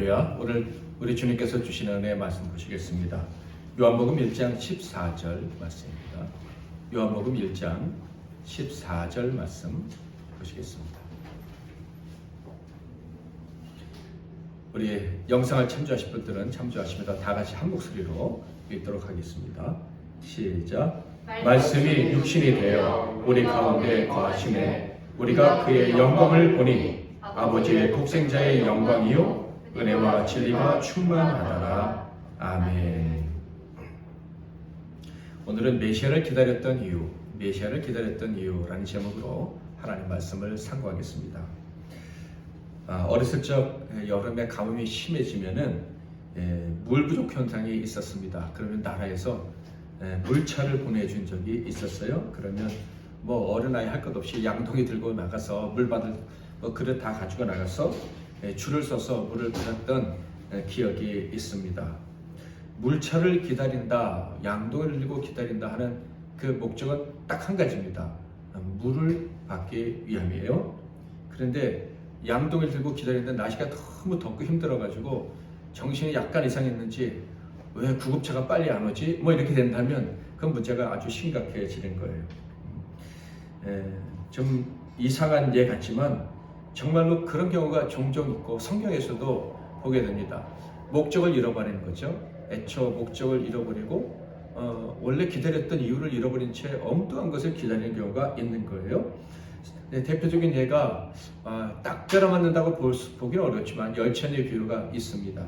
할렐루야. 오늘 우리 주님께서 주시는 은혜의 말씀 보시겠습니다. 요한복음 1장 14절 말씀입니다. 요한복음 1장 14절 말씀 보시겠습니다. 우리 영상을 참조하실 분들은 참조하시면서 다 같이 한 목소리로 읽도록 하겠습니다. 시작. 말씀이 육신이 되어 우리 가운데 거하시매 우리가 그의 영광을 보니 아버지의 독생자의 영광이요 은혜와 진리가 충만하더라. 아멘. 오늘은 메시아를 기다렸던 이유, 메시아를 기다렸던 이유라는 제목으로 하나님 말씀을 상고하겠습니다. 어렸을 적 여름에 가뭄이 심해지면은 물 부족 현상이 있었습니다. 그러면 나라에서 물차를 보내준 적이 있었어요. 그러면 뭐 어린아이 할 것 없이 양동이 들고 나가서 물 받을 그릇 다 가지고 나가서 줄을 서서 물을 받았던 기억이 있습니다. 물차를 기다린다, 양동이를 들고 기다린다 하는 그 목적은 딱 한 가지입니다. 물을 받기 위함이에요. 그런데 양동이를 들고 기다리는데 날씨가 너무 덥고 힘들어가지고 정신이 약간 이상했는지 왜 구급차가 빨리 안 오지? 뭐 이렇게 된다면 그 문제가 아주 심각해지는 거예요. 좀 이상한 예 같지만 정말로 그런 경우가 종종 있고 성경에서도 보게 됩니다. 목적을 잃어버리는 거죠. 애초 목적을 잃어버리고 원래 기다렸던 이유를 잃어버린 채 엉뚱한 것을 기다리는 경우가 있는 거예요. 대표적인 예가 딱 들어맞는다고 보기는 어렵지만 열처녀의 비유가 있습니다.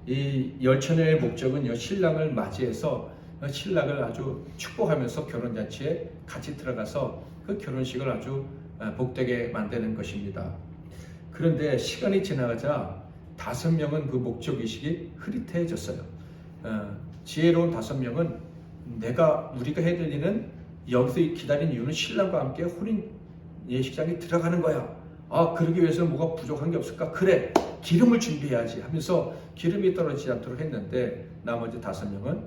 이 열처녀의 목적은요, 신랑을 맞이해서 신랑을 아주 축복하면서 결혼잔치에 같이 들어가서 그 결혼식을 아주 복되게 만드는 것입니다. 그런데 시간이 지나가자 5명은 그 목적의식이 흐릿해졌어요. 지혜로운 5명은 우리가 해야 될 일은 여기서 기다린 이유는 신랑과 함께 혼인 예식장에 들어가는 거야. 그러기 위해서는 뭐가 부족한 게 없을까? 그래, 기름을 준비해야지 하면서 기름이 떨어지지 않도록 했는데 나머지 5명은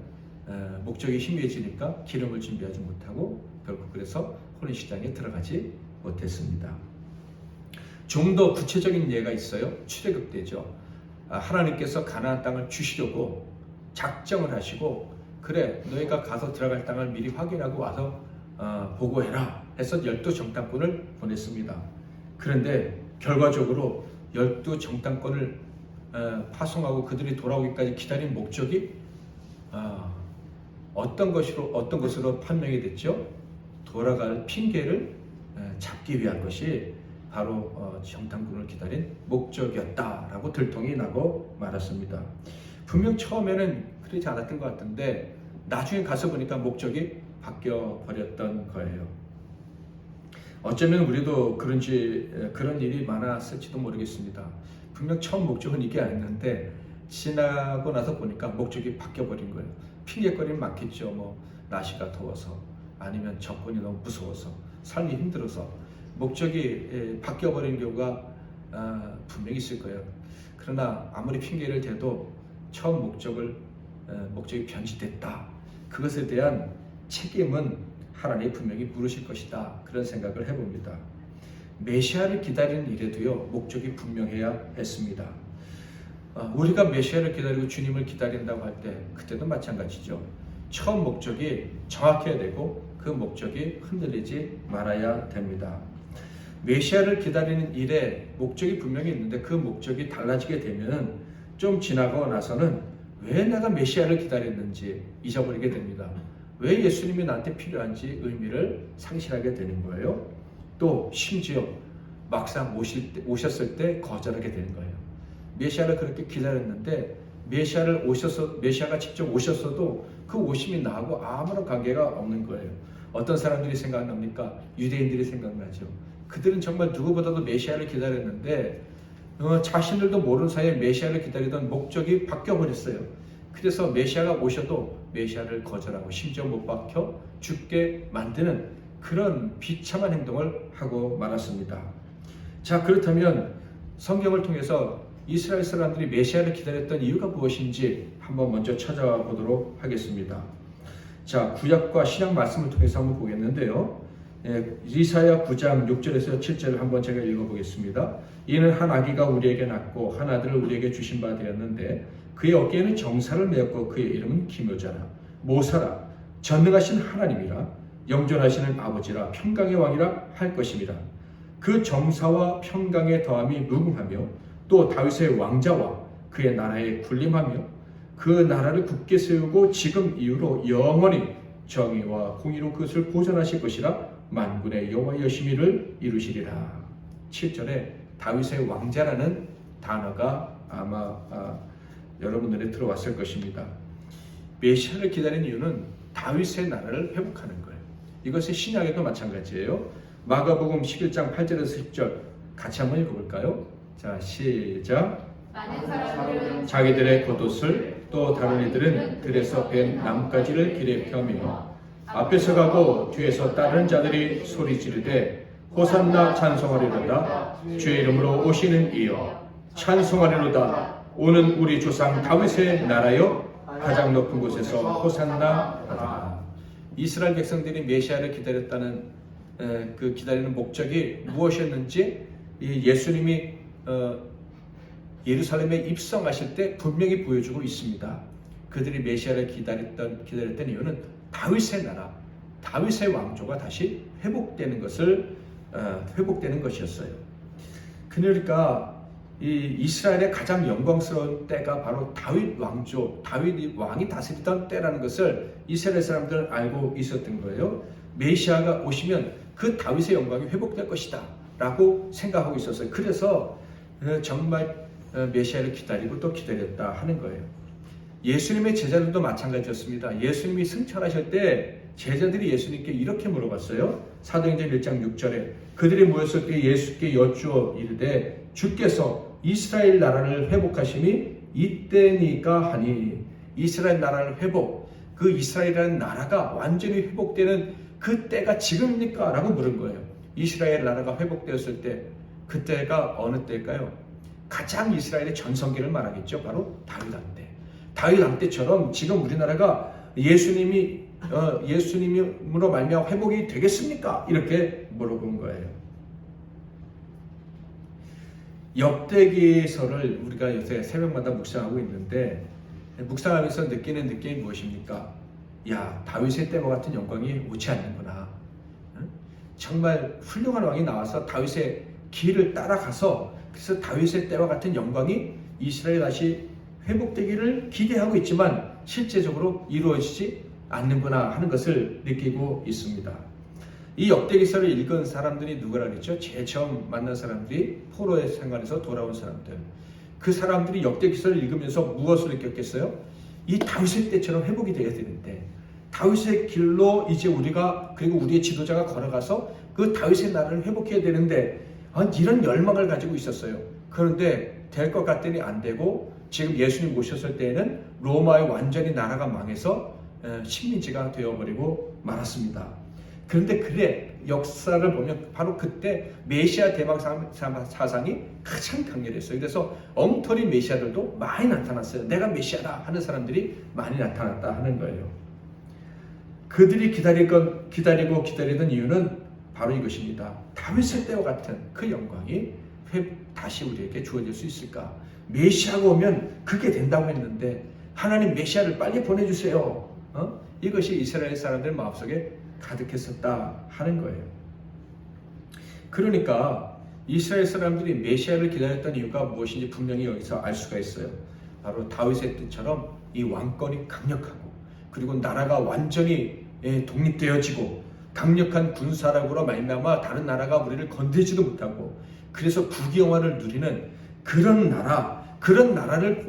목적이 희미해지니까 기름을 준비하지 못하고 결국 그래서 혼인식장에 들어가지 못했습니다. 좀 더 구체적인 예가 있어요. 출애굽 때죠. 하나님께서 가나안 땅을 주시려고 작정을 하시고 그래, 너희가 가서 들어갈 땅을 미리 확인하고 와서 보고해라 해서 12정탐꾼을 보냈습니다. 그런데 결과적으로 12정탐꾼을 파송하고 그들이 돌아오기까지 기다린 목적이 어떤 것으로 판명이 됐죠? 돌아갈 핑계를 잡기 위한 것이 바로 정탐꾼을 기다린 목적이었다라고 들통이 나고 말았습니다. 분명 처음에는 그러지 않았던 것 같은데 나중에 가서 보니까 목적이 바뀌어 버렸던 거예요. 어쩌면 우리도 그런 일이 많았을지도 모르겠습니다. 분명 처음 목적은 이게 아니었는데 지나고 나서 보니까 목적이 바뀌어 버린 거예요. 핑계거리는 많겠죠. 뭐 날씨가 더워서 아니면 정권이 너무 무서워서 삶이 힘들어서 목적이 바뀌어 버린 경우가 분명히 있을 거예요. 그러나 아무리 핑계를 대도 처음 목적이 변질됐다. 그것에 대한 책임은 하나님이 분명히 물으실 것이다. 그런 생각을 해봅니다. 메시아를 기다리는 일에도요, 목적이 분명해야 했습니다. 우리가 메시아를 기다리고 주님을 기다린다고 할 때 그때도 마찬가지죠. 처음 목적이 정확해야 되고 그 목적이 흔들리지 말아야 됩니다. 메시아를 기다리는 일에 목적이 분명히 있는데 그 목적이 달라지게 되면 좀 지나고 나서는 왜 내가 메시아를 기다렸는지 잊어버리게 됩니다. 왜 예수님이 나한테 필요한지 의미를 상실하게 되는 거예요. 또 심지어 막상 오셨을 때 거절하게 되는 거예요. 메시아를 그렇게 기다렸는데 메시아가 직접 오셨어도 그 오심이 나하고 아무런 관계가 없는 거예요. 어떤 사람들이 생각납니까? 유대인들이 생각나죠. 그들은 정말 누구보다도 메시아를 기다렸는데 자신들도 모르는 사이에 메시아를 기다리던 목적이 바뀌어버렸어요. 그래서 메시아가 오셔도 메시아를 거절하고 심지어 못 박혀 죽게 만드는 그런 비참한 행동을 하고 말았습니다. 자, 그렇다면 성경을 통해서 이스라엘 사람들이 메시아를 기다렸던 이유가 무엇인지 한번 먼저 찾아와 보도록 하겠습니다. 자, 구약과 신약 말씀을 통해서 한번 보겠는데요. 이사야 9장 6절에서 7절을 한번 제가 읽어보겠습니다. 이는 한 아기가 우리에게 낳고 한 아들을 우리에게 주신 바 되었는데 그의 어깨에는 정사를 메었고 그의 이름은 기묘자라 모사라 전능하신 하나님이라 영존하시는 아버지라 평강의 왕이라 할 것입니다. 그 정사와 평강의 더함이 무궁하며 또 다윗의 왕자와 그의 나라에 군림하며 그 나라를 굳게 세우고 지금 이후로 영원히 정의와 공의로 그것을 보존하실 것이라 만군의 여호와 여호심이를 이루시리라. 7절에 다윗의 왕자라는 단어가 아마 여러분 눈에 들어왔을 것입니다. 메시아를 기다리는 이유는 다윗의 나라를 회복하는 거예요. 이것이 신약에도 마찬가지예요. 마가복음 11장 8절에서 10절 같이 한번 읽어볼까요? 자, 시작. 많은 사람들은 자기들의 겉옷을 또 다른 이들은 들에서 벤 나뭇가지를 길에 펴며 앞에서 가고 뒤에서 따르는 자들이 소리 지르되 호산나 찬송하리로다 주의 이름으로 오시는 이여 찬송하리로다 오는 우리 조상 다윗의 나라여 가장 높은 곳에서 호산나 하라. 이스라엘 백성들이 메시아를 기다렸다는 그 기다리는 목적이 무엇이었는지 예수님이 예루살렘에 입성하실 때 분명히 보여주고 있습니다. 그들이 메시아를 기다렸던 이유는 다윗의 나라, 다윗의 왕조가 다시 회복되는 것이었어요. 그러니까 이 이스라엘의 가장 영광스러운 때가 바로 다윗 왕조, 다윗 왕이 다스리던 때라는 것을 이스라엘 사람들은 알고 있었던 거예요. 메시아가 오시면 그 다윗의 영광이 회복될 것이다 라고 생각하고 있었어요. 그래서 정말 메시아를 기다리고 또 기다렸다 하는 거예요. 예수님의 제자들도 마찬가지였습니다. 예수님이 승천하실 때 제자들이 예수님께 이렇게 물어봤어요. 사도행전 1장 6절에 그들이 모였을 때 예수께 여쭈어 이르되 주께서 이스라엘 나라를 회복하심이 이때니까 하니. 이스라엘 나라를 회복, 그 이스라엘이라는 나라가 완전히 회복되는 그 때가 지금입니까? 라고 물은 거예요. 이스라엘 나라가 회복되었을 때 그때가 어느 때일까요? 가장 이스라엘의 전성기를 말하겠죠. 바로 다윗 왕 때. 다윗 왕 때처럼 지금 우리나라가 예수님으로 말미암아 회복이 되겠습니까? 이렇게 물어본 거예요. 역대기서를 우리가 요새 새벽마다 묵상하고 있는데 묵상하면서 느끼는 느낌이 무엇입니까? 야, 다윗의 때와 같은 영광이 오지 않는구나. 정말 훌륭한 왕이 나와서 다윗의 길을 따라가서 그래서 다윗의 때와 같은 영광이 이스라엘 다시 회복되기를 기대하고 있지만 실제적으로 이루어지지 않는구나 하는 것을 느끼고 있습니다. 이 역대기서를 읽은 사람들이 누구라 그랬죠? 제일 처음 만난 사람들이 포로의 생활에서 돌아온 사람들. 그 사람들이 역대기서를 읽으면서 무엇을 느꼈겠어요? 이 다윗의 때처럼 회복이 되어야 되는데 다윗의 길로 이제 우리가 그리고 우리의 지도자가 걸어가서 그 다윗의 나라를 회복해야 되는데 이런 열망을 가지고 있었어요. 그런데 될 것 같더니 안 되고 지금 예수님 오셨을 때에는 로마의 완전히 나라가 망해서 식민지가 되어버리고 말았습니다. 그런데 역사를 보면 바로 그때 메시아 대박 사상이 가장 강렬했어요. 그래서 엉터리 메시아들도 많이 나타났어요. 내가 메시아다 하는 사람들이 많이 나타났다 하는 거예요. 그들이 기다리던 이유는 바로 이것입니다. 다윗의 때와 같은 그 영광이 다시 우리에게 주어질 수 있을까? 메시아가 오면 그게 된다고 했는데 하나님 메시아를 빨리 보내주세요. 이것이 이스라엘 사람들 마음속에 가득했었다 하는 거예요. 그러니까 이스라엘 사람들이 메시아를 기다렸던 이유가 무엇인지 분명히 여기서 알 수가 있어요. 바로 다윗의 때처럼 이 왕권이 강력하고 그리고 나라가 완전히 독립되어지고 강력한 군사력으로 말미암아 다른 나라가 우리를 건드리지도 못하고 그래서 국위영화를 누리는 그런 나라를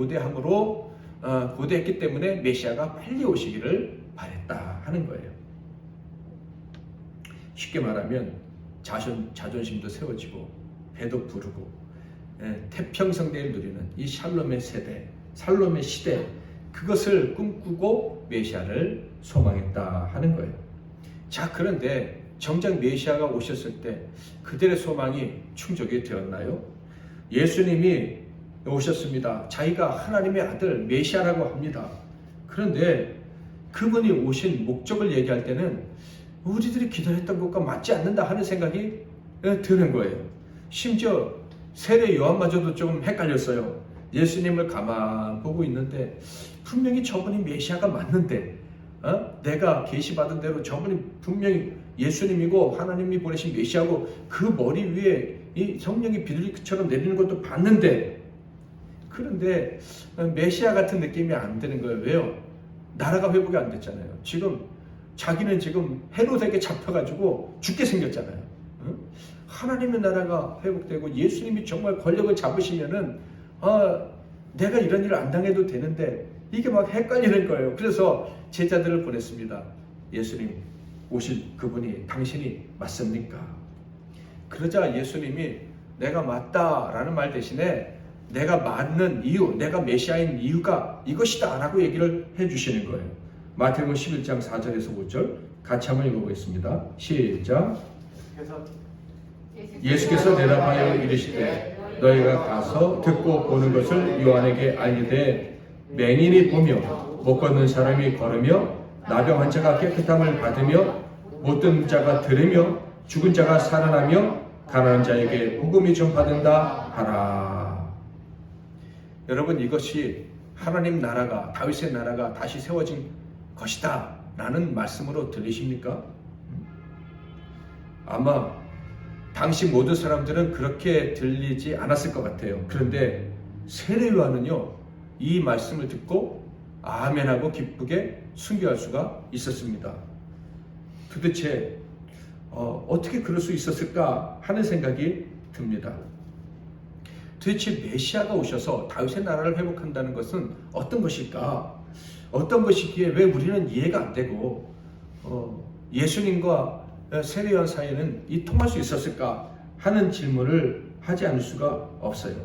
고대했기 때문에 메시아가 빨리 오시기를 바랬다 하는 거예요. 쉽게 말하면 자존심도 세워지고 배도 부르고 태평성대를 누리는 이 샬롬의 시대 그것을 꿈꾸고 메시아를 소망했다 하는 거예요. 자, 그런데 정작 메시아가 오셨을 때 그들의 소망이 충족이 되었나요? 예수님이 오셨습니다. 자기가 하나님의 아들 메시아라고 합니다. 그런데 그분이 오신 목적을 얘기할 때는 우리들이 기다렸던 것과 맞지 않는다 하는 생각이 드는 거예요. 심지어 세례 요한마저도 좀 헷갈렸어요. 예수님을 가만 보고 있는데 분명히 저분이 메시아가 맞는데 내가 계시받은 대로 저분이 분명히 예수님이고 하나님이 보내신 메시아고 그 머리 위에 이 성령이 비둘기처럼 내리는 것도 봤는데, 그런데 메시아 같은 느낌이 안 드는 거예요. 왜요? 나라가 회복이 안 됐잖아요. 자기는 지금 헤롯에게 잡혀가지고 죽게 생겼잖아요. 하나님의 나라가 회복되고 예수님이 정말 권력을 잡으시면은 내가 이런 일을 안 당해도 되는데 이게 막 헷갈리는 거예요. 그래서 제자들을 보냈습니다. 예수님 오실 그분이 당신이 맞습니까? 그러자 예수님이 내가 맞다라는 말 대신에 내가 맞는 이유, 내가 메시아인 이유가 이것이다 라고 얘기를 해주시는 거예요. 마태복음 11장 4절에서 5절 같이 한번 읽어보겠습니다. 시작. 예수께서 대답하여 이르시되 너희가 가서 듣고 보는 것을 요한에게 알리되 맹인이 보며 못 걷는 사람이 걸으며 나병 환자가 깨끗함을 받으며 못 듣는 자가 들으며 죽은 자가 살아나며 가난한 자에게 복음이 전파된다 하라. 여러분, 이것이 하나님 나라가, 다윗의 나라가 다시 세워진 것이다 라는 말씀으로 들리십니까? 아마 당시 모든 사람들은 그렇게 들리지 않았을 것 같아요. 그런데 세례 요한은요, 이 말씀을 듣고 아멘하고 기쁘게 순교할 수가 있었습니다. 도대체 어떻게 그럴 수 있었을까 하는 생각이 듭니다. 도대체 메시아가 오셔서 다윗의 나라를 회복한다는 것은 어떤 것일까? 어떤 것이기에 왜 우리는 이해가 안 되고 예수님과 세례요한 사이에는 이 통할 수 있었을까 하는 질문을 하지 않을 수가 없어요.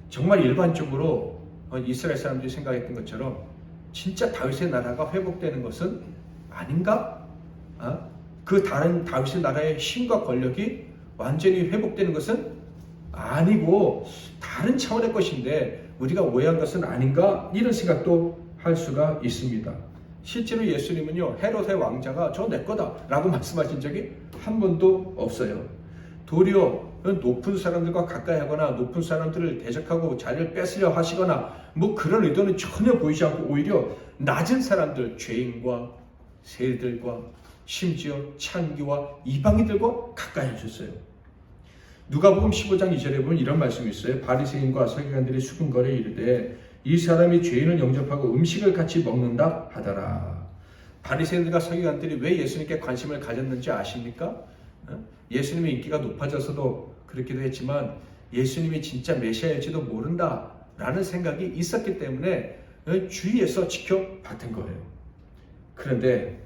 정말 일반적으로 이스라엘 사람들이 생각했던 것처럼 진짜 다윗의 나라가 회복되는 것은 아닌가? 그 다른 다윗의 나라의 힘과 권력이 완전히 회복되는 것은 아니고 다른 차원의 것인데 우리가 오해한 것은 아닌가? 이런 생각도 할 수가 있습니다. 실제로 예수님은요, 헤롯의 왕자가 저 내 거다 라고 말씀하신 적이 한 번도 없어요. 도리어 높은 사람들과 가까이 하거나 높은 사람들을 대적하고 자리를 뺏으려 하시거나 뭐 그런 의도는 전혀 보이지 않고 오히려 낮은 사람들, 죄인과 세리들과 심지어 창기와 이방인들과 가까이 하셨어요. 누가복음 15장 2절에 보면 이런 말씀이 있어요. 바리새인과 서기관들이 수군거려 이르되 이 사람이 죄인을 영접하고 음식을 같이 먹는다 하더라. 바리새인들과 서기관들이 왜 예수님께 관심을 가졌는지 아십니까? 예수님의 인기가 높아져서도 그렇기도 했지만 예수님이 진짜 메시아일지도 모른다 라는 생각이 있었기 때문에 주위에서 지켜봤던 거예요. 그런데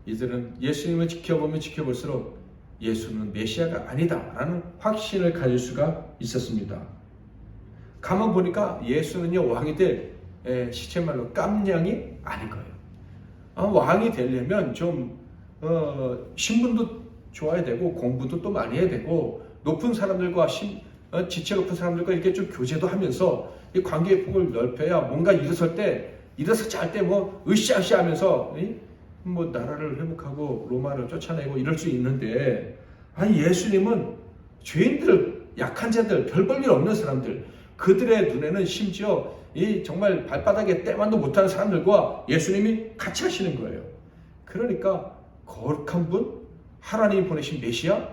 이들은 예수님을 지켜보면 지켜볼수록 예수는 메시아가 아니다 라는 확신을 가질 수가 있었습니다. 가만 보니까 예수는요, 왕이 될 시체말로 깜냥이 아닌 거예요. 왕이 되려면 좀 신분도 좋아야 되고 공부도 또 많이 해야 되고 높은 사람들과 지체 높은 사람들과 이렇게 좀 교제도 하면서 이 관계의 폭을 넓혀야 뭔가 일어섰지 않을 때 뭐 으쌰으쌰 하면서 뭐 나라를 회복하고 로마를 쫓아내고 이럴 수 있는데, 아니 예수님은 죄인들, 약한 자들, 별 볼 일 없는 사람들, 그들의 눈에는 심지어 이 정말 발바닥에 때만도 못하는 사람들과 예수님이 같이 하시는 거예요. 그러니까 거룩한 분, 하나님이 보내신 메시아,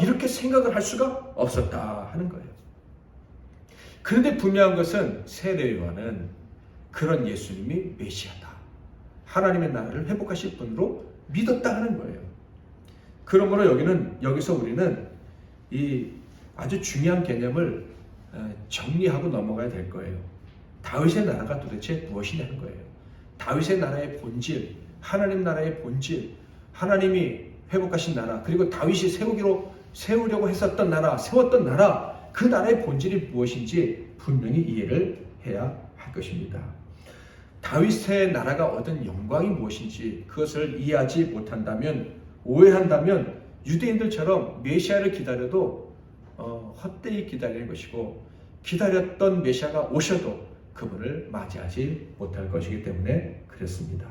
이렇게 생각을 할 수가 없었다 하는 거예요. 그런데 분명한 것은 세례 요한은 그런 예수님이 메시아다, 하나님의 나라를 회복하실 분으로 믿었다 하는 거예요. 그러므로 여기서 우리는 이 아주 중요한 개념을 정리하고 넘어가야 될 거예요. 다윗의 나라가 도대체 무엇이냐는 거예요. 다윗의 나라의 본질, 하나님 나라의 본질, 하나님이 회복하신 나라, 그리고 다윗이 세우려고 했었던 나라, 세웠던 나라, 그 나라의 본질이 무엇인지 분명히 이해를 해야 할 것입니다. 다윗의 나라가 얻은 영광이 무엇인지 그것을 이해하지 못한다면, 오해한다면 유대인들처럼 메시아를 기다려도 헛되이 기다리는 것이고, 기다렸던 메시아가 오셔도 그분을 맞이하지 못할 것이기 때문에 그렇습니다.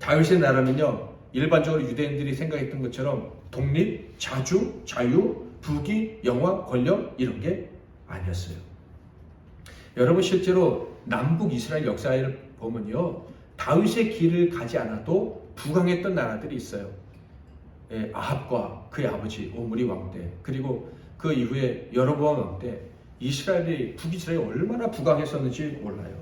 다윗의 나라는요, 일반적으로 유대인들이 생각했던 것처럼 독립, 자주, 자유, 부귀, 영화, 권력 이런 게 아니었어요. 여러분 실제로 남북 이스라엘 역사를 보면요, 다윗의 길을 가지 않아도 부강했던 나라들이 있어요. 아합과 그의 아버지 오므리 왕 때, 그리고 그 이후에 여로보암 왕 때 북이스라엘이 얼마나 부강했었는지 몰라요.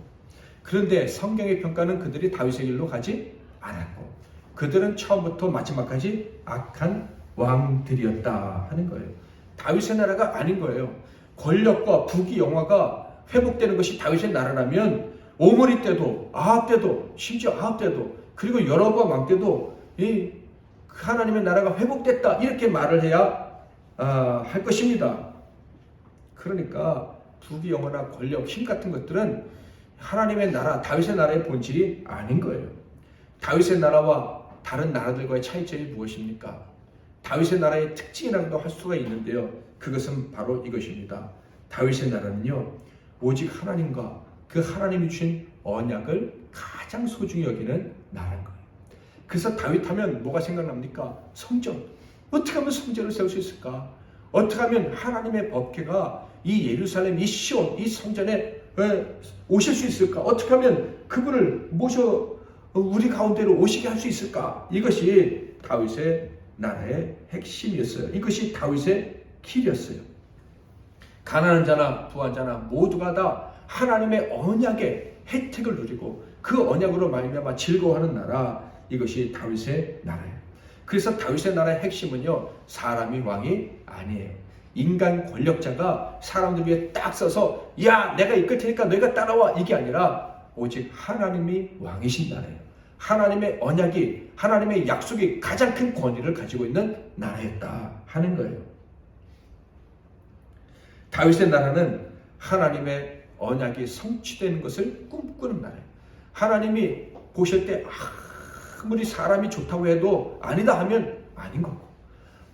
그런데 성경의 평가는 그들이 다윗의 길로 가지 않았고 그들은 처음부터 마지막까지 악한 왕들이었다 하는 거예요. 다윗의 나라가 아닌 거예요. 권력과 부귀 영화가 회복되는 것이 다윗의 나라라면 오므리 때도 아합 때도 심지어 아합 때도 그리고 여로보암 왕 때도 이 하나님의 나라가 회복됐다 이렇게 말을 해야 할 것입니다. 그러니까 부귀 영화나 권력, 힘 같은 것들은 하나님의 나라, 다윗의 나라의 본질이 아닌 거예요. 다윗의 나라와 다른 나라들과의 차이점이 무엇입니까? 다윗의 나라의 특징이라고도 할 수가 있는데요. 그것은 바로 이것입니다. 다윗의 나라는요, 오직 하나님과 그 하나님이 주신 언약을 가장 소중히 여기는 나라인 거예요. 그래서 다윗 하면 뭐가 생각납니까? 성전. 어떻게 하면 성전을 세울 수 있을까? 어떻게 하면 하나님의 법궤가 이 예루살렘, 이 시온, 이 성전에 오실 수 있을까? 어떻게 하면 그분을 모셔 우리 가운데로 오시게 할 수 있을까? 이것이 다윗의 나라의 핵심이었어요. 이것이 다윗의 길이었어요. 가난한 자나 부한 자나 모두가 다 하나님의 언약의 혜택을 누리고 그 언약으로 말미암아 즐거워하는 나라, 이것이 다윗의 나라예요. 그래서 다윗의 나라의 핵심은요, 사람이 왕이 아니에요. 인간 권력자가 사람들 위에 딱 서서 야 내가 이끌 테니까 너희가 따라와, 이게 아니라 오직 하나님이 왕이신 나라예요. 하나님의 언약이, 하나님의 약속이 가장 큰 권위를 가지고 있는 나라였다 하는 거예요. 다윗의 나라는 하나님의 언약이 성취되는 것을 꿈꾸는 나라예요. 하나님이 보실 때 아무리 사람이 좋다고 해도 아니다 하면 아닌 거고,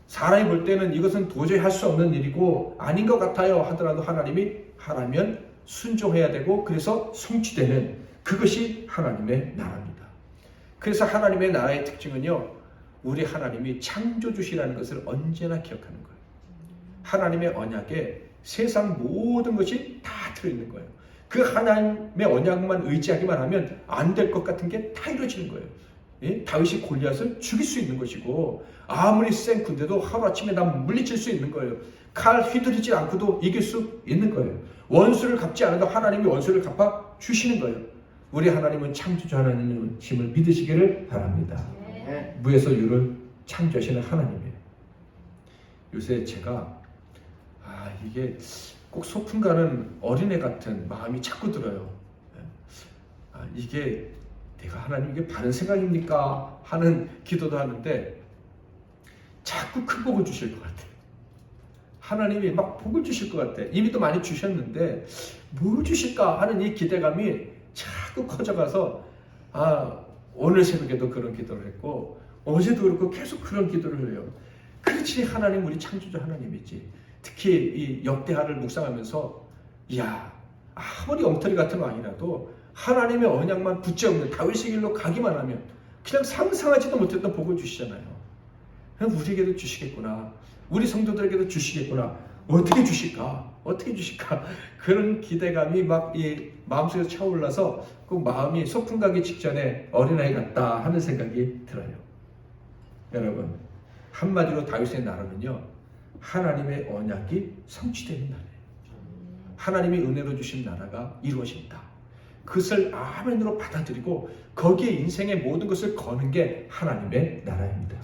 사람이 볼 때는 이것은 도저히 할 수 없는 일이고 아닌 것 같아요 하더라도 하나님이 하라면 순종해야 되고, 그래서 성취되는 그것이 하나님의 나라입니다. 그래서 하나님의 나라의 특징은요, 우리 하나님이 창조주시라는 것을 언제나 기억하는 거예요. 하나님의 언약에 세상 모든 것이 다 들어있는 거예요. 그 하나님의 언약만 의지하기만 하면 안 될 것 같은 게 다 이루어지는 거예요. 예? 다윗이 골리앗을 죽일 수 있는 것이고, 아무리 센 군대도 하루아침에 다 물리칠 수 있는 거예요. 칼 휘두르지 않고도 이길 수 있는 거예요. 원수를 갚지 않아도 하나님이 원수를 갚아 주시는 거예요. 우리 하나님은 창조주 하나님의 힘을 믿으시기를 바랍니다. 네. 무에서 유를 창조하시는 하나님이에요. 요새 제가 이게 꼭 소풍 가는 어린애 같은 마음이 자꾸 들어요. 이게 내가 하나님 이게 바른 생각입니까? 하는 기도도 하는데 자꾸 큰 복을 주실 것 같아요. 하나님이 막 복을 주실 것 같아. 이미 또 많이 주셨는데 뭘 주실까 하는 이 기대감이 자꾸 커져가서 오늘 새벽에도 그런 기도를 했고 어제도 그렇고 계속 그런 기도를 해요. 그렇지, 하나님 우리 창조주 하나님이지. 특히 이 역대하를 묵상하면서 아무리 엉터리 같은 왕이라도 하나님의 언약만 붙잡는 다윗의 길로 가기만 하면 그냥 상상하지도 못했던 복을 주시잖아요. 그냥 우리에게도 주시겠구나. 우리 성도들에게도 주시겠구나. 어떻게 주실까? 그런 기대감이 막 이 마음속에서 차올라서 그 마음이 소풍 가기 직전에 어린아이 같다 하는 생각이 들어요. 여러분, 한마디로 다윗의 나라는요, 하나님의 언약이 성취되는 나라예요. 하나님이 은혜로 주신 나라가 이루어진다. 그것을 아멘으로 받아들이고 거기에 인생의 모든 것을 거는 게 하나님의 나라입니다.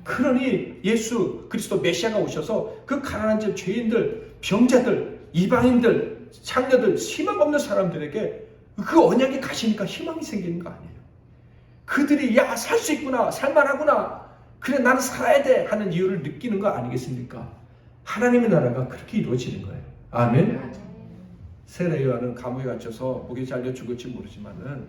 그러니 예수 그리스도 메시아가 오셔서 그 가난한 자, 죄인들, 병자들, 이방인들, 창녀들, 희망 없는 사람들에게 그 언약이 가시니까 희망이 생기는 거 아니에요. 그들이 살 수 있구나, 살만하구나, 그래 나는 살아야 돼 하는 이유를 느끼는 거 아니겠습니까? 하나님의 나라가 그렇게 이루어지는 거예요. 아멘. 세례요한은 감옥에 갇혀서 목이 잘려 죽을지 모르지만은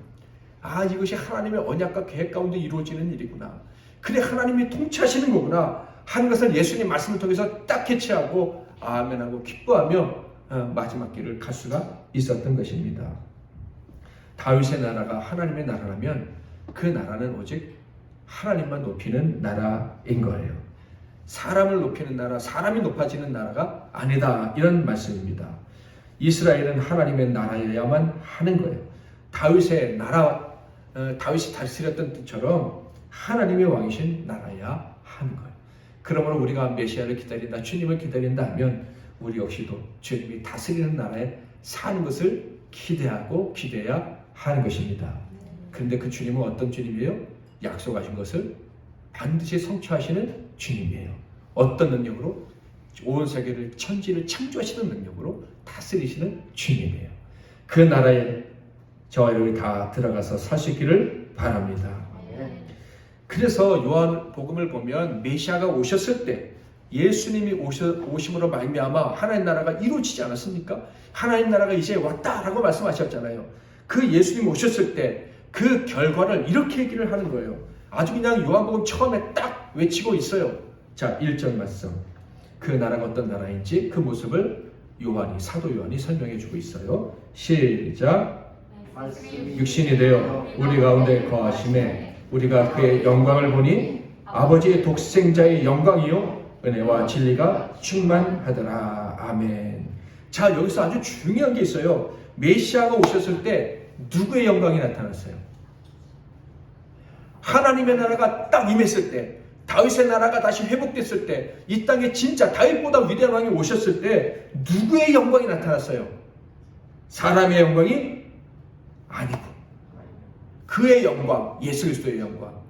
이것이 하나님의 언약과 계획 가운데 이루어지는 일이구나, 그래 하나님이 통치하시는 거구나 하는 것을 예수님 말씀을 통해서 딱 캐치하고 아멘하고 기뻐하며 마지막 길을 갈 수가 있었던 것입니다. 다윗의 나라가 하나님의 나라라면 그 나라는 오직 하나님만 높이는 나라인 거예요. 사람을 높이는 나라, 사람이 높아지는 나라가 아니다, 이런 말씀입니다. 이스라엘은 하나님의 나라여야만 하는 거예요. 다윗의 나라, 다윗이 다스렸던 뜻처럼 하나님의 왕이신 나라야 하는 거예요. 그러므로 우리가 메시아를 기다린다, 주님을 기다린다 하면 우리 역시도 주님이 다스리는 나라에 사는 것을 기대하고 기대해야 하는 것입니다. 그런데 그 주님은 어떤 주님이에요? 약속하신 것을 반드시 성취하시는 주님이에요. 어떤 능력으로? 온 세계를, 천지를 창조하시는 능력으로 다스리시는 주님이에요. 그 나라에 저와 여러분이 다 들어가서 살 수 있기를 바랍니다. 그래서 요한복음을 보면 메시아가 오셨을 때, 예수님이 오심으로 말미암아 하나님 나라가 이루어지지 않았습니까? 하나님 나라가 이제 왔다라고 말씀하셨잖아요. 그 예수님 오셨을 때 그 결과를 이렇게 얘기를 하는 거예요. 아주 그냥 요한복음 처음에 딱 외치고 있어요. 자, 1절 말씀. 그 나라가 어떤 나라인지 그 모습을 사도 요한이 설명해 주고 있어요. 시작. 육신이 되어 우리 가운데 거하심에 우리가 그의 영광을 보니 아버지의 독생자의 영광이요 은혜와 진리가 충만하더라. 아멘. 자, 여기서 아주 중요한 게 있어요. 메시아가 오셨을 때 누구의 영광이 나타났어요? 하나님의 나라가 딱 임했을 때, 다윗의 나라가 다시 회복됐을 때, 이 땅에 진짜 다윗보다 위대한 왕이 오셨을 때 누구의 영광이 나타났어요? 사람의 영광이 아니고 그의 영광, 예수 그리스도의 영광,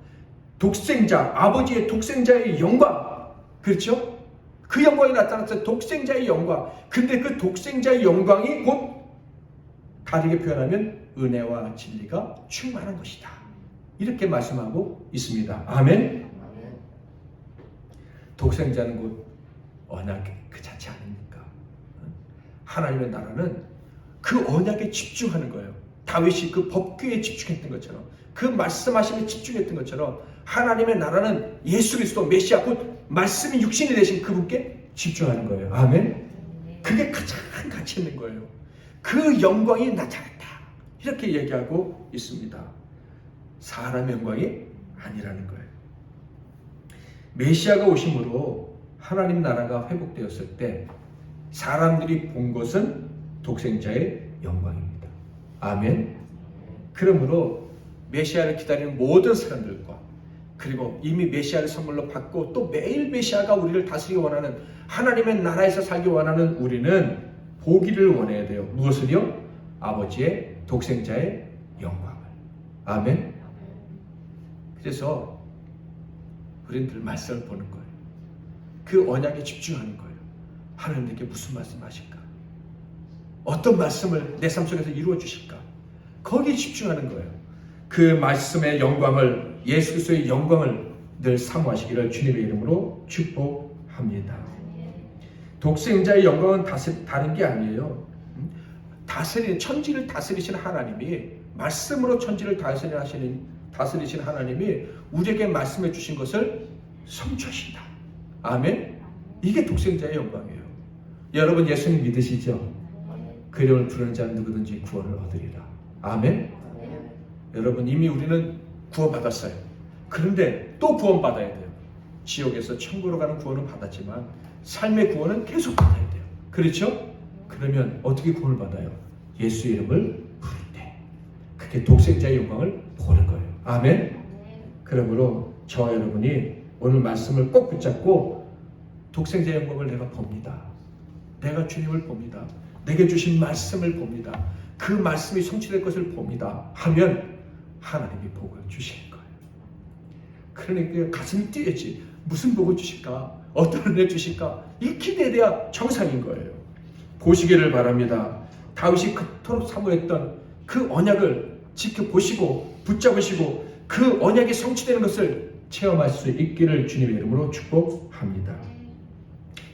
독생자, 아버지의 독생자의 영광, 그렇죠? 그 영광이 나타났어요. 독생자의 영광. 근데 그 독생자의 영광이 곧 다르게 표현하면 은혜와 진리가 충만한 것이다, 이렇게 말씀하고 있습니다. 아멘. 독생자는 곧 언약 그 자체 아닙니까? 하나님의 나라는 그 언약에 집중하는 거예요. 다윗이 그 법궤에 집중했던 것처럼, 그 말씀하심에 집중했던 것처럼 하나님의 나라는 예수 그리스도 메시아, 곧 말씀이 육신이 되신 그분께 집중하는 거예요. 아멘. 그게 가장 가치 있는 거예요. 그 영광이 나타났다, 이렇게 얘기하고 있습니다. 사람의 영광이 아니라는 거예요. 메시아가 오심으로 하나님 나라가 회복되었을 때 사람들이 본 것은 독생자의 영광입니다. 아멘. 그러므로 메시아를 기다리는 모든 사람들과, 그리고 이미 메시아를 선물로 받고 또 매일 메시아가 우리를 다스리기 원하는, 하나님의 나라에서 살기 원하는 우리는 보기를 원해야 돼요. 무엇을요? 아버지의 독생자의 영광을. 아멘. 그래서 우리는 늘 말씀을 보는 거예요. 그 언약에 집중하는 거예요. 하나님께 무슨 말씀 하실까? 어떤 말씀을 내 삶 속에서 이루어 주실까? 거기에 집중하는 거예요. 그 말씀의 영광을, 예수 그리스도의 영광을 늘 사모하시기를 주님의 이름으로 축복합니다. 독생자의 영광은 다른 게 아니에요. 천지를 다스리신 하나님이, 말씀으로 천지를 다스리신 하나님이 우리에게 말씀해 주신 것을 성취하신다. 아멘. 이게 독생자의 영광이에요. 여러분 예수님 믿으시죠? 그 이름을 부르는 자는 누구든지 구원을 얻으리라. 아멘. 여러분 이미 우리는 구원받았어요. 그런데 또 구원받아야 돼요. 지옥에서 천국으로 가는 구원은 받았지만 삶의 구원은 계속 받아야 돼요. 그렇죠? 그러면 어떻게 구원을 받아요? 예수 이름을 부를 때. 그게 독생자의 영광을 보는 거예요. 아멘. 그러므로 저와 여러분이 오늘 말씀을 꼭 붙잡고 독생자의 영광을 내가 봅니다. 내가 주님을 봅니다. 내게 주신 말씀을 봅니다. 그 말씀이 성취될 것을 봅니다 하면 하나님이 복을 주실 거예요. 그러니까 가슴이 뛰겠지. 무슨 복을 주실까? 어떤 은혜 주실까? 이 기대돼야 정상인 거예요. 보시기를 바랍니다. 다윗이 그토록 사모했던 그 언약을 지켜보시고 붙잡으시고 그 언약이 성취되는 것을 체험할 수 있기를 주님의 이름으로 축복합니다.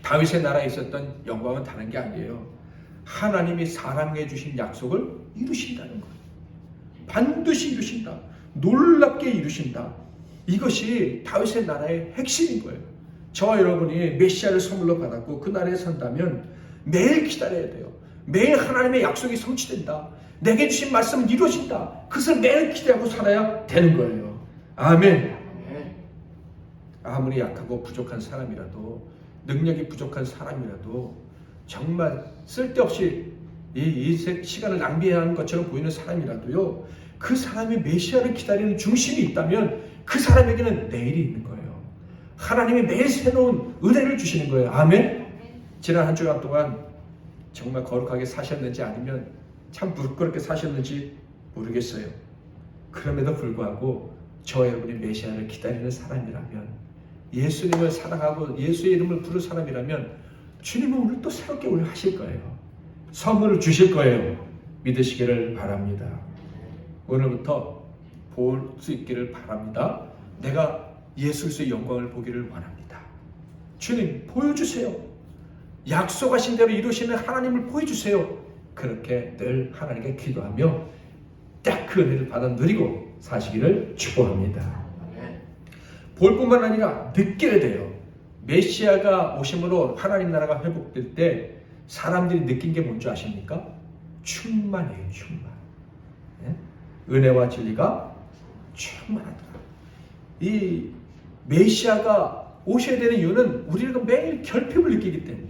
다윗의 나라에 있었던 영광은 다른 게 아니에요. 하나님이 사람에게 주신 약속을 이루신다는 거예요. 반드시 이루신다. 놀랍게 이루신다. 이것이 다윗의 나라의 핵심인 거예요. 저와 여러분이 메시아를 선물로 받았고 그 나라에 선다면 매일 기다려야 돼요. 매일 하나님의 약속이 성취된다. 내게 주신 말씀은 이루어진다. 그것을 매일 기대하고 살아야 되는 거예요. 아멘. 아무리 약하고 부족한 사람이라도, 능력이 부족한 사람이라도, 정말 쓸데없이 이 시간을 낭비하는 것처럼 보이는 사람이라도요, 그 사람이 메시아를 기다리는 중심이 있다면 그 사람에게는 내일이 있는 거예요. 하나님이 매일 새로운 은혜를 주시는 거예요. 아멘. 지난 한 주간 동안 정말 거룩하게 사셨는지 아니면 참 부끄럽게 사셨는지 모르겠어요. 그럼에도 불구하고 저와 여러분이 메시아를 기다리는 사람이라면, 예수님을 사랑하고 예수의 이름을 부를 사람이라면 주님은 오늘 또 새롭게 오늘 하실 거예요. 선물을 주실 거예요. 믿으시기를 바랍니다. 오늘부터 볼 수 있기를 바랍니다. 내가 예수의 영광을 보기를 원합니다. 주님 보여주세요. 약속하신 대로 이루시는 하나님을 보여주세요. 그렇게 늘 하나님께 기도하며 딱 그 은혜를 받아 누리고 사시기를 축복합니다. 볼 뿐만 아니라 느끼게 돼요. 메시아가 오심으로 하나님 나라가 회복될 때 사람들이 느낀 게 뭔지 아십니까? 충만해요. 충만. 은혜와 진리가 충만하더라. 이 메시아가 오셔야 되는 이유는 우리가 매일 결핍을 느끼기 때문에,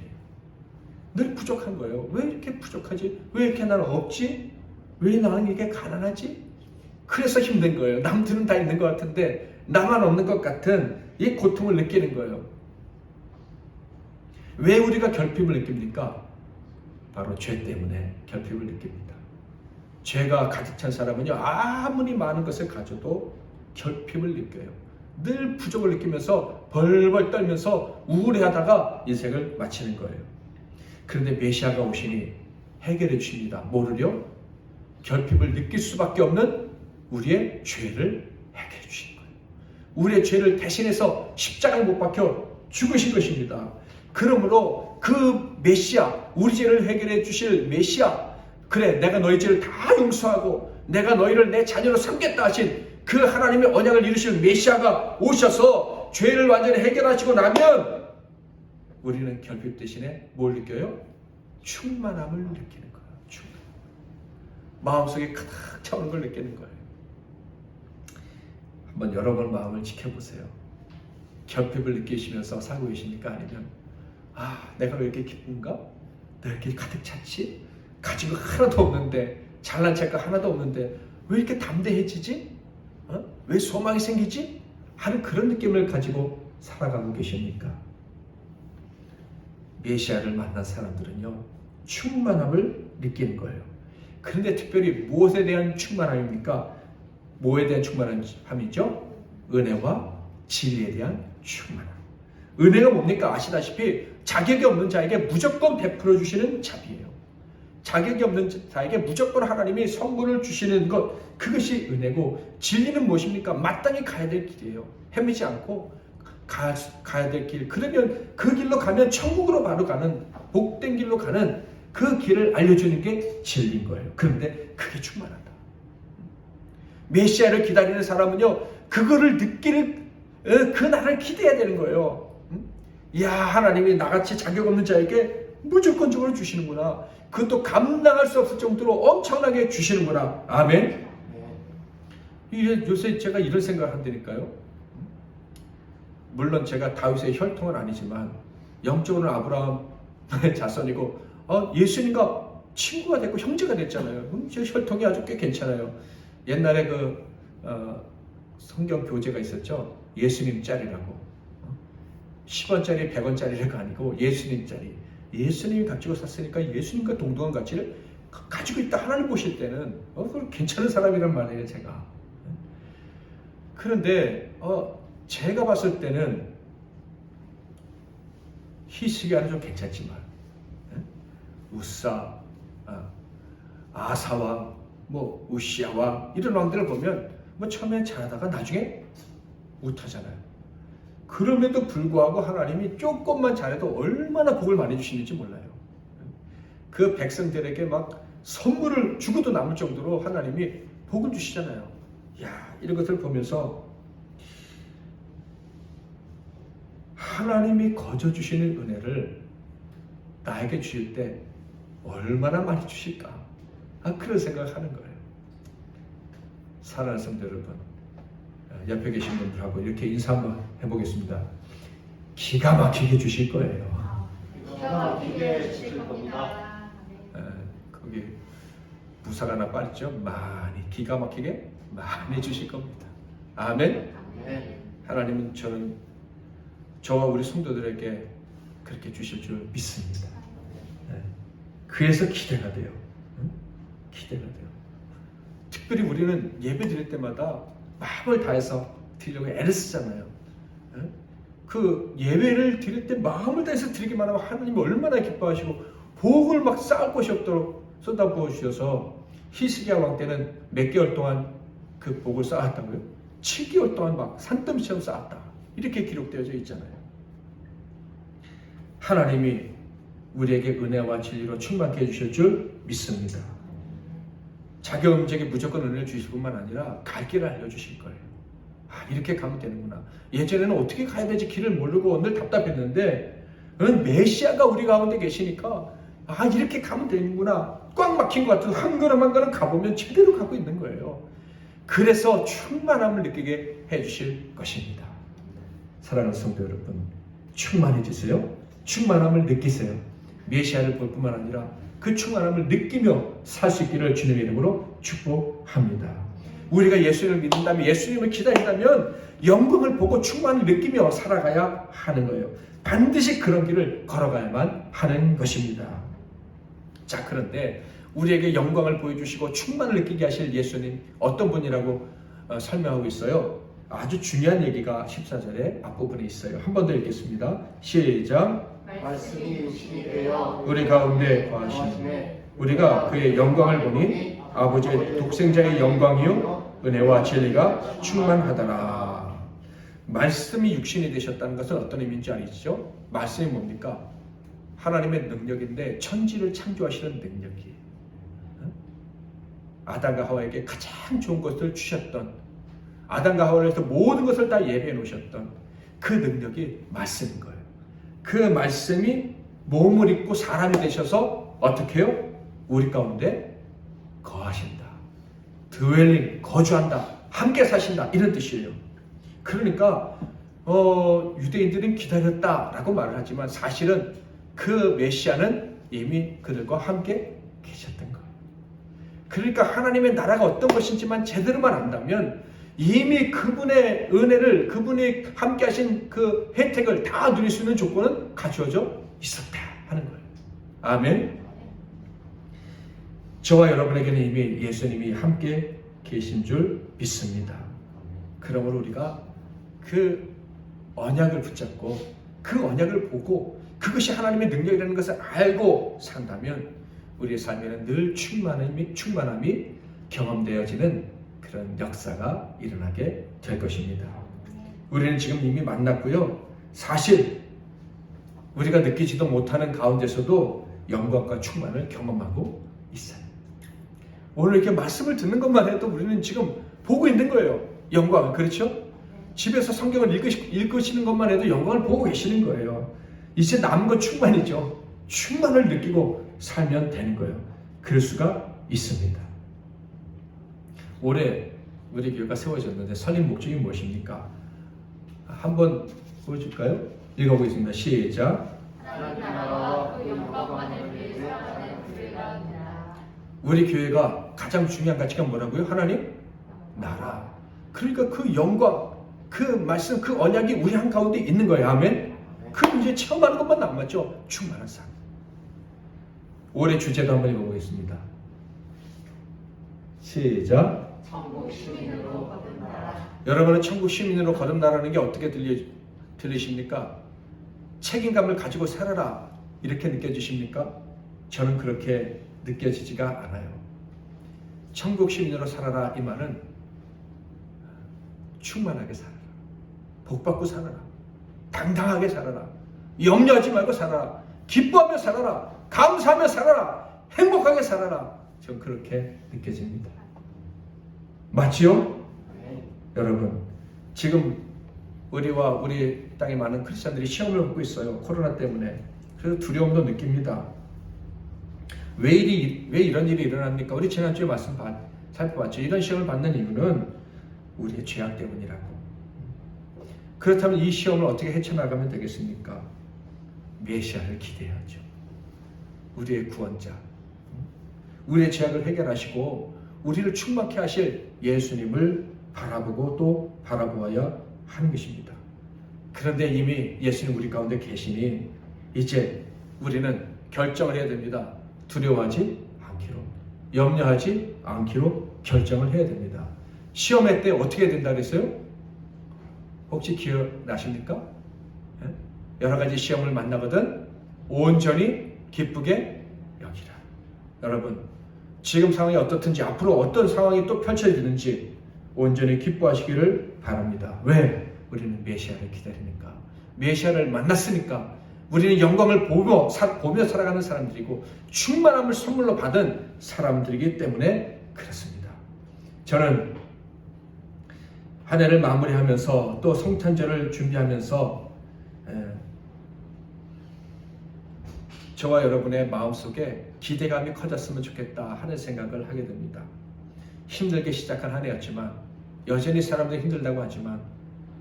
늘 부족한 거예요. 왜 이렇게 부족하지? 왜 이렇게 나는 없지? 왜 나는 이게 가난하지? 그래서 힘든 거예요. 남들은 다 있는 것 같은데 나만 없는 것 같은 이 고통을 느끼는 거예요. 왜 우리가 결핍을 느낍니까? 바로 죄 때문에 결핍을 느낍니다. 죄가 가득 찬 사람은요, 아무리 많은 것을 가져도 결핍을 느껴요. 늘 부족을 느끼면서 벌벌 떨면서 우울해하다가 인생을 마치는 거예요. 그런데 메시아가 오시니 해결해 주십니다. 뭐를요? 결핍을 느낄 수밖에 없는 우리의 죄를 해결해 주신 거예요. 우리의 죄를 대신해서 십자가에 못 박혀 죽으신 것입니다. 그러므로 그 메시아, 우리 죄를 해결해 주실 메시아, 그래 내가 너희 죄를 다 용서하고 내가 너희를 내 자녀로 삼겠다 하신 그 하나님의 언약을 이루실 메시아가 오셔서 죄를 완전히 해결하시고 나면 우리는 결핍 대신에 뭘 느껴요? 충만함을 느끼는 거예요. 충만. 마음속에 가득 차오는 걸 느끼는 거예요. 한번 여러분 마음을 지켜보세요. 결핍을 느끼시면서 살고 계십니까? 아니면 내가 왜 이렇게 기쁜가? 내가 이렇게 가득 찼지? 가진 거 하나도 없는데, 잘난 체가 하나도 없는데 왜 이렇게 담대해지지? 왜 소망이 생기지? 하는 그런 느낌을 가지고 살아가고 계십니까? 메시아를 만난 사람들은요, 충만함을 느끼는 거예요. 그런데 특별히 무엇에 대한 충만함입니까? 뭐에 대한 충만함이죠? 은혜와 진리에 대한 충만함. 은혜가 뭡니까? 아시다시피 자격이 없는 자에게 무조건 베풀어 주시는 자비예요. 자격이 없는 자에게 무조건 하나님이 선물을 주시는 것, 그것이 은혜고, 진리는 무엇입니까? 마땅히 가야 될 길이에요. 헤매지 않고 가야 될 길. 그러면 그 길로 가면 천국으로 바로 가는, 복된 길로 가는 그 길을 알려주는 게 진리인 거예요. 그런데 그게 충만하다. 메시아를 기다리는 사람은요, 그거를 느끼는 그 날을 기대해야 되는 거예요. 이야, 하나님이 나같이 자격 없는 자에게 무조건적으로 주시는구나. 그것도 감당할 수 없을 정도로 엄청나게 주시는구나. 아멘. 요새 제가 이런 생각을 한다니까요. 물론 제가 다윗의 혈통은 아니지만 영적으로는 아브라함의 자손이고 예수님과 친구가 됐고 형제가 됐잖아요. 제 혈통이 아주 꽤 괜찮아요. 옛날에 성경 교재가 있었죠. 예수님 짤이라고. 10원짜리 100원짜리가 아니고 예수님 짤이. 예수님이 가지고 샀으니까 예수님과 동등한 가치를 가지고 있다. 하나님 보실 때는 괜찮은 사람이란 말이에요, 제가. 그런데 제가 봤을 때는 히스기야는 좀 괜찮지만 우사, 아사왕, 우시야왕 이런 왕들을 보면 처음엔 잘하다가 나중에 못하잖아요. 그럼에도 불구하고 하나님이 조금만 잘해도 얼마나 복을 많이 주시는지 몰라요. 그 백성들에게 막 선물을 주고도 남을 정도로 하나님이 복을 주시잖아요. 이런 것들을 보면서 하나님이 거저 주시는 은혜를 나에게 주실 때 얼마나 많이 주실까? 그런 생각을 하는 거예요. 사랑하는 성도 여러분, 옆에 계신 분들하고 이렇게 인사 한번 해보겠습니다. 기가 막히게 주실 거예요. 기가 막히게 주실 겁니다. 거기 부사가 하나 빠졌죠? 많이, 기가 막히게 많이 주실 겁니다. 아멘. 네. 하나님은 저와 우리 성도들에게 그렇게 주실 줄 믿습니다. 그래서 기대가 돼요. 기대가 돼요. 특별히 우리는 예배 드릴 때마다 마음을 다해서 드리려고 애를 쓰잖아요. 그 예배를 드릴 때 마음을 다해서 드리기만 하면 하나님이 얼마나 기뻐하시고 복을 막 쌓을 곳이 없도록 쏟아부어 주셔서 히스기야 왕 때는 몇 개월 동안 그 복을 쌓았다고요? 7개월 동안 막 산더미처럼 쌓았다. 이렇게 기록되어져 있잖아요. 하나님이 우리에게 은혜와 진리로 충만케 해주실 줄 믿습니다. 자기 음식에 무조건 은혜를 주실 뿐만 아니라 갈 길을 알려주실 거예요. 이렇게 가면 되는구나. 예전에는 어떻게 가야 되지 길을 모르고 늘 답답했는데 메시아가 우리 가운데 계시니까 이렇게 가면 되는구나. 꽉 막힌 것 같은 한 걸음 한 걸음 가보면 제대로 가고 있는 거예요. 그래서 충만함을 느끼게 해주실 것입니다. 사랑하는 성도 여러분, 충만해지세요. 충만함을 느끼세요. 메시아를 볼 뿐만 아니라 그 충만함을 느끼며 살 수 있기를 주님의 이름으로 축복합니다. 우리가 예수님을 믿는다면, 예수님을 기다린다면 영광을 보고 충만을 느끼며 살아가야 하는 거예요. 반드시 그런 길을 걸어가야만 하는 것입니다. 자, 그런데 우리에게 영광을 보여주시고 충만을 느끼게 하실 예수님 어떤 분이라고 설명하고 있어요. 아주 중요한 얘기가 14절의 앞부분에 있어요. 한 번 더 읽겠습니다. 시작. 말씀이 육신이 되어 우리 가운데 거하시니 우리가 그의 영광을 보니 아버지의 독생자의 영광이요 은혜와 진리가 충만하더라. 말씀이 육신이 되셨다는 것은 어떤 의미인지 아시죠? 말씀이 뭡니까? 하나님의 능력인데 천지를 창조하시는 능력이에요. 아담과 하와에게 가장 좋은 것을 주셨던, 아담과 하와를 위해서 모든 것을 다 예배해 놓으셨던 그 능력이 말씀인 거예요. 그 말씀이 몸을 입고 사람이 되셔서 어떻게 해요? 우리 가운데 거하신다. 드웰링, 거주한다. 함께 사신다. 이런 뜻이에요. 그러니까 유대인들은 기다렸다라고 말을 하지만 사실은 그 메시아는 이미 그들과 함께 계셨던 거예요. 그러니까 하나님의 나라가 어떤 것인지만 제대로만 안다면 이미 그분의 은혜를, 그분이 함께 하신 그 혜택을 다 누릴 수 있는 조건은 갖추어져 있었다 하는 거예요. 아멘. 저와 여러분에게는 이미 예수님이 함께 계신 줄 믿습니다. 그러므로 우리가 그 언약을 붙잡고 그 언약을 보고 그것이 하나님의 능력이라는 것을 알고 산다면 우리의 삶에는 늘 충만함이 경험되어지는 그런 역사가 일어나게 될 것입니다. 우리는 지금 이미 만났고요. 사실 우리가 느끼지도 못하는 가운데서도 영광과 충만을 경험하고 있어요. 오늘 이렇게 말씀을 듣는 것만 해도 우리는 지금 보고 있는 거예요. 영광을. 그렇죠? 집에서 성경을 읽으시는 것만 해도 영광을 보고 계시는 거예요. 이제 남은 건 충만이죠. 충만을 느끼고 살면 되는 거예요. 그럴 수가 있습니다. 올해 우리 교회가 세워졌는데 설립 목적이 무엇입니까? 한번 보여줄까요? 읽어보겠습니다. 시작. 하나님 나라와 그 영광만을 위해서 하는 교회가 되라. 우리 교회가 가장 중요한 가치가 뭐라고요? 하나님 나라. 그러니까 그 영광, 그 말씀, 그 언약이 우리 한가운데 있는 거예요. 아멘. 그럼 이제 체험하는 것만 남았죠. 충만한 삶. 올해 주제도 한번 읽어보겠습니다. 시작. 천국 시민으로 거듭나라. 여러분은 천국 시민으로 거듭나라는 게 어떻게 들리십니까? 책임감을 가지고 살아라 이렇게 느껴지십니까? 저는 그렇게 느껴지지가 않아요. 천국 시민으로 살아라 이 말은 충만하게 살아라, 복받고 살아라, 당당하게 살아라, 염려하지 말고 살아라, 기뻐하며 살아라, 감사하며 살아라, 행복하게 살아라. 전 그렇게 느껴집니다. 맞지요? 네. 여러분, 지금 우리와 우리 땅에 많은 크리스찬들이 시험을 받고 있어요. 코로나 때문에. 그래서 두려움도 느낍니다. 왜 이런 일이 일어납니까? 우리 지난주에 살펴봤죠. 이런 시험을 받는 이유는 우리의 죄악 때문이라고. 그렇다면 이 시험을 어떻게 헤쳐나가면 되겠습니까? 메시아를 기대해야죠. 우리의 구원자, 우리의 죄악을 해결하시고 우리를 충만케 하실 예수님을 바라보고 또 바라보아야 하는 것입니다. 그런데 이미 예수님 우리 가운데 계시니 이제 우리는 결정을 해야 됩니다. 두려워하지 않기로, 염려하지 않기로 결정을 해야 됩니다. 시험회 때 어떻게 해야 된다 그랬어요? 혹시 기억나십니까? 여러 가지 시험을 만나거든 온전히 기쁘게 여기라. 여러분, 지금 상황이 어떻든지 앞으로 어떤 상황이 또 펼쳐지는지 온전히 기뻐하시기를 바랍니다. 왜? 우리는 메시아를 기다리니까. 메시아를 만났으니까. 우리는 영광을 보며 살아가는 사람들이고 충만함을 선물로 받은 사람들이기 때문에 그렇습니다. 저는 한 해를 마무리하면서 또 성탄절을 준비하면서 저와 여러분의 마음속에 기대감이 커졌으면 좋겠다 하는 생각을 하게 됩니다. 힘들게 시작한 한 해였지만 여전히 사람들이 힘들다고 하지만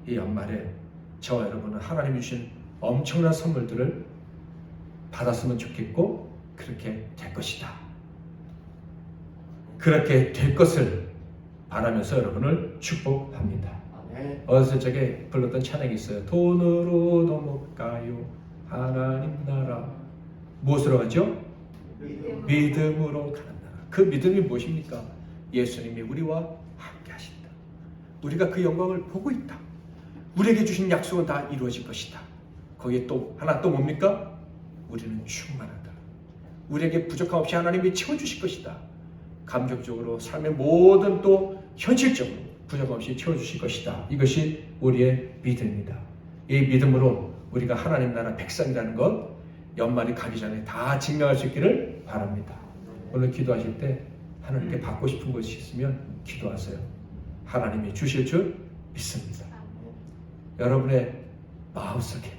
이 연말에 저와 여러분은 하나님이 주신 엄청난 선물들을 받았으면 좋겠고 그렇게 될 것이다. 그렇게 될 것을 바라면서 여러분을 축복합니다. 어렸을 적에 불렀던 찬양이 있어요. 돈으로도 못 가요 하나님 나라. 무엇으로 가죠? 믿음으로 가는 나라. 그 믿음이 무엇입니까? 예수님이 우리와 함께 하신다. 우리가 그 영광을 보고 있다. 우리에게 주신 약속은 다 이루어질 것이다. 거기에 또 하나 또 뭡니까? 우리는 충만하다. 우리에게 부족함 없이 하나님이 채워주실 것이다. 감정적으로 삶의 모든 또 현실적으로 부족함 없이 채워주실 것이다. 이것이 우리의 믿음입니다. 이 믿음으로 우리가 하나님 나라 백성이라는 것 연말이 가기 전에 다 증명할 수 있기를 바랍니다. 오늘 기도하실 때 하나님께 받고 싶은 것이 있으면 기도하세요. 하나님이 주실 줄 믿습니다. 여러분의 마음속에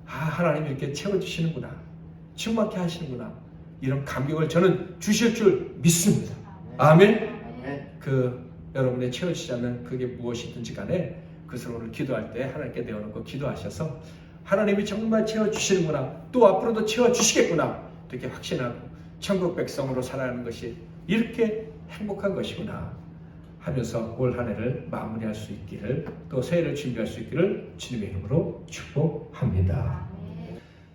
하나님이 이렇게 채워주시는구나, 충만케 하시는구나, 이런 감격을 저는 주실 줄 믿습니다. 아멘. 여러분의 채워지지 않는 그게 무엇이든지 간에 그것을 오늘 기도할 때 하나님께 내어놓고 기도하셔서 하나님이 정말 채워주시는구나, 또 앞으로도 채워주시겠구나, 이렇게 확신하고 천국 백성으로 살아가는 것이 이렇게 행복한 것이구나 하면서 올 한 해를 마무리할 수 있기를, 또 새해를 준비할 수 있기를 주님의 이름으로 축복합니다.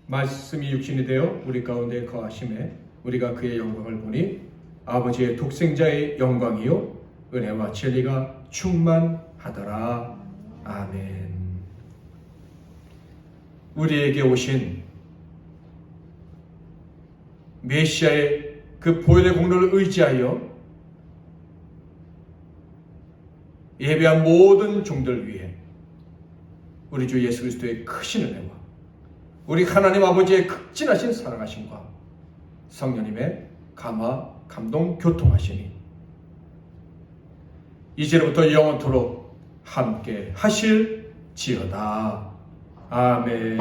말씀이 육신이 되어 우리 가운데 거하심에 우리가 그의 영광을 보니 아버지의 독생자의 영광이요 은혜와 진리가 충만하더라. 아멘. 우리에게 오신 메시아의 그 보혈의 공로를 의지하여 예배한 모든 종들 위해 우리 주 예수 그리스도의 크신 은혜와 우리 하나님 아버지의 극진하신 사랑하심과 성령님의 감화, 감동, 교통하심이 이제부터 영원토록 함께 하실지어다. 아멘.